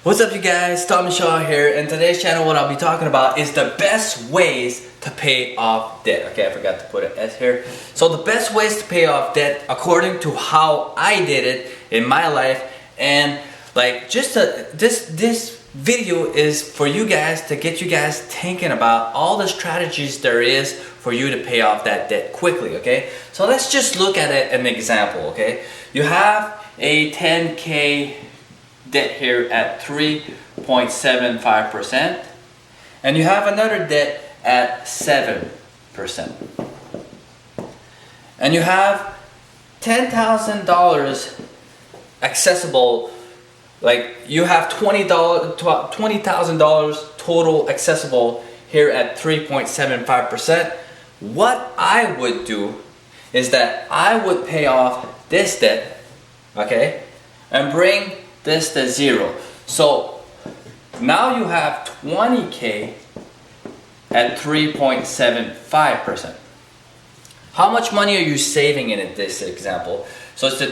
What's up you guys, Tomy Shaw here. In today's channel what I'll be talking about is the best ways to pay off debt. Okay, I forgot to put an S here. So the best ways to pay off debt according to how I did it in my life, and like this video is for you guys to get you guys thinking about all the strategies there is for you to pay off that debt quickly. Okay, so let's just look at an example. Okay, you have a 10K debt here at 3.75%, and you have another debt at 7%, and you have $10,000 accessible. Like you have $20,000 total accessible here at 3.75%. What I would do is that I would pay off this debt, okay, and bring this to zero. So now you have 20K at 3.75%. How much money are you saving in this example? So it's a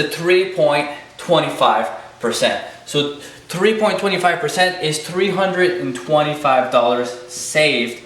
3.25%. So 3.25% is $325 saved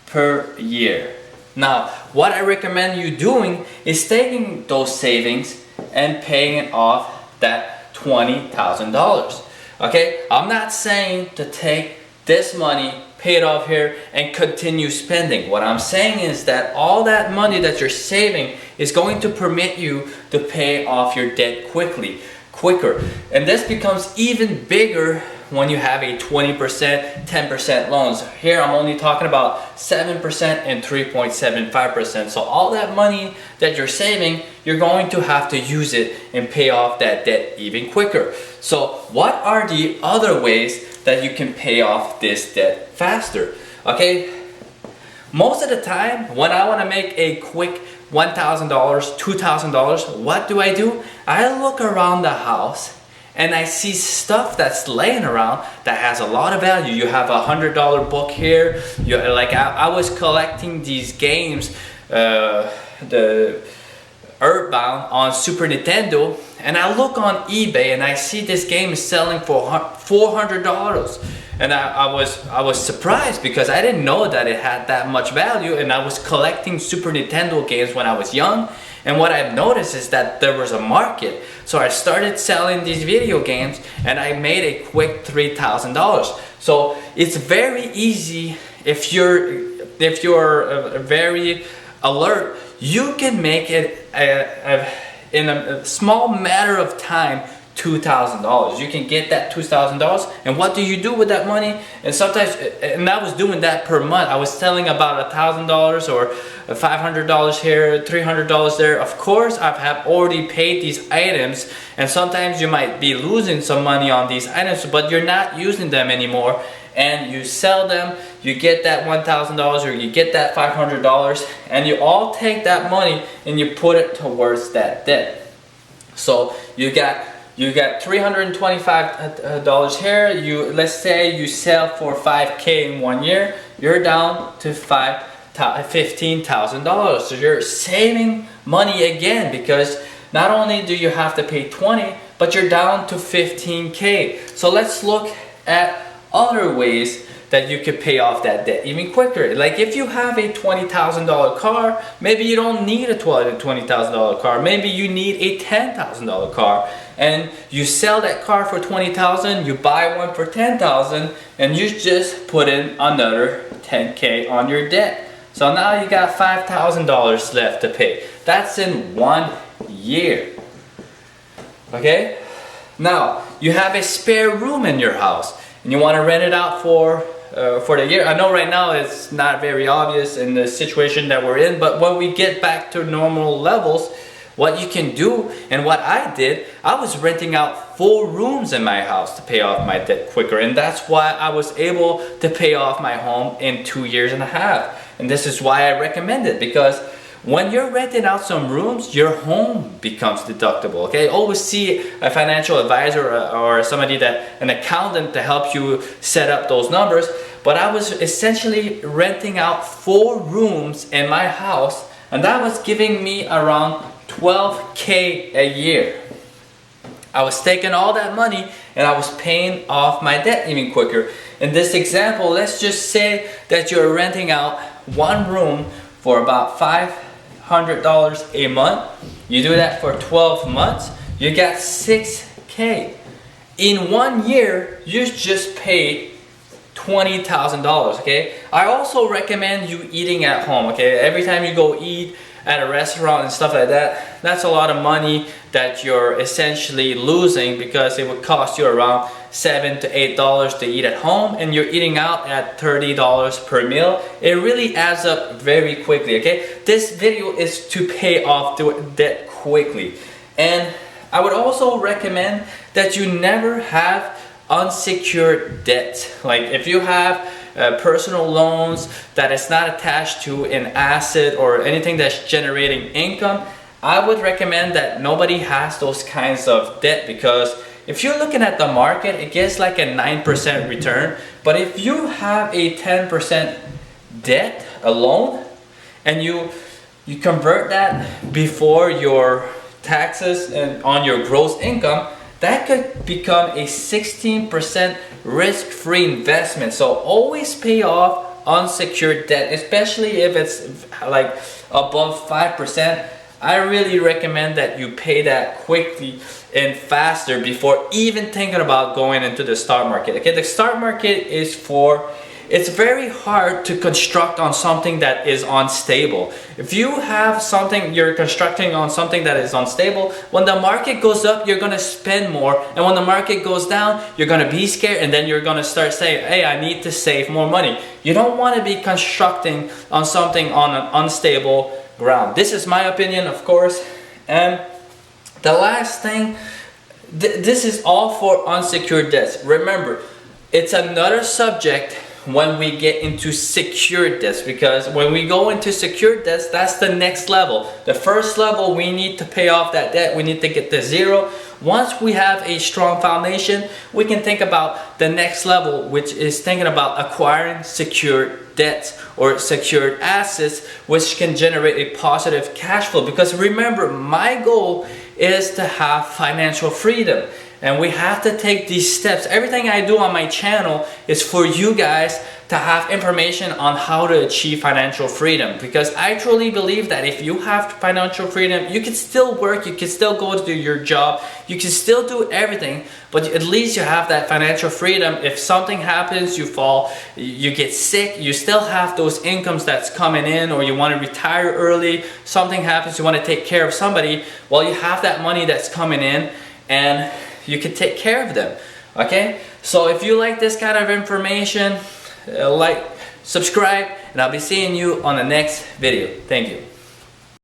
per year. Now, what I recommend you doing is taking those savings and paying it off that $20,000. Okay, I'm not saying to take this money, pay it off here, and continue spending. What I'm saying is that all that money that you're saving is going to permit you to pay off your debt quicker. And this becomes even bigger when you have a 20%, 10% loans. Here I'm only talking about 7% and 3.75%. So all that money that you're saving, you're going to have to use it and pay off that debt even quicker. So what are the other ways that you can pay off this debt faster? Okay, most of the time when I want to make a quick $1,000, $2,000, what do? I look around the house and I see stuff that's laying around that has a lot of value. You have a $100 book here. I was collecting these games, the Earthbound on Super Nintendo, and I look on eBay and I see this game is selling for $400. And I was surprised because I didn't know that it had that much value, and I was collecting Super Nintendo games when I was young, and what I've noticed is that there was a market. So I started selling these video games and I made a quick $3,000. So it's very easy if you're very alert. You can make it in a small matter of time $2,000. You can get that $2,000, and what do you do with that money? And sometimes, and I was doing that per month. I was selling about $1,000 or $500 here, $300 there. Of course, I have already paid these items, and sometimes you might be losing some money on these items, but you're not using them anymore, and you sell them. You get that $1,000 or you get that $500, and you all take that money and you put it towards that debt. So you got $325 here. Let's say you sell for $5K in 1 year. You're down to $15,000. So you're saving money again, because not only do you have to pay 20, but you're down to 15K. So let's look at other ways that you could pay off that debt even quicker. Like if you have a $20,000 car, maybe you don't need a $20,000 car. Maybe you need a $10,000 car, and you sell that car for $20,000, you buy one for $10,000, and you just put in another $10K on your debt. So now you got $5,000 left to pay. That's in 1 year. Okay? Now you have a spare room in your house and you want to rent it out for the year. I know right now it's not very obvious in the situation that we're in, but when we get back to normal levels, what you can do, and what I did, I was renting out 4 rooms in my house to pay off my debt quicker, and that's why I was able to pay off my home in 2.5 years. And this is why I recommend it, because when you're renting out some rooms, your home becomes deductible. Okay, always see a financial advisor or somebody an accountant to help you set up those numbers. But I was essentially renting out 4 rooms in my house, and that was giving me around $12K a year. I was taking all that money and I was paying off my debt even quicker. In this example, let's just say that you're renting out one room for about $500 a month. You do that for 12 months, you got $6K. In 1 year, you just paid $20,000, okay? I also recommend you eating at home, okay? Every time you go eat at a restaurant and stuff like that, that's a lot of money that you're essentially losing, because it would cost you around $7 to $8 to eat at home, and you're eating out at $30 per meal. It really adds up very quickly, okay? This video is to pay off debt quickly. And I would also recommend that you never have unsecured debt. Like if you have personal loans that is not attached to an asset or anything that's generating income, I would recommend that nobody has those kinds of debt, because if you're looking at the market, it gets like a 9% return. But if you have a 10% debt, a loan, and you convert that before your taxes and on your gross income, that could become a 16% risk-free investment. So always pay off unsecured debt, especially if it's like above 5%. I really recommend that you pay that quickly and faster before even thinking about going into the stock market. Okay, the stock market is it's very hard to construct on something that is unstable. If you have something, you're constructing on something that is unstable, when the market goes up, you're gonna spend more, and when the market goes down, you're gonna be scared, and then you're gonna start saying, hey, I need to save more money. You don't wanna be constructing on something on an unstable ground. This is my opinion, of course. And the last thing, this is all for unsecured debts. Remember, it's another subject when we get into secured debts, because when we go into secured debts, that's the next level. The first level, we need to pay off that debt. We need to get to zero. Once we have a strong foundation, we can think about the next level, which is thinking about acquiring secured debts or secured assets, which can generate a positive cash flow. Because remember, my goal is to have financial freedom. And we have to take these steps. Everything I do on my channel is for you guys to have information on how to achieve financial freedom. Because I truly believe that if you have financial freedom, you can still work, you can still go to your job, you can still do everything, but at least you have that financial freedom. If something happens, you fall, you get sick, you still have those incomes that's coming in, or you want to retire early, something happens, you want to take care of somebody, well, you have that money that's coming in, and you can take care of them. Okay, so if you like this kind of information, like, subscribe, and I'll be seeing you on the next video. Thank you.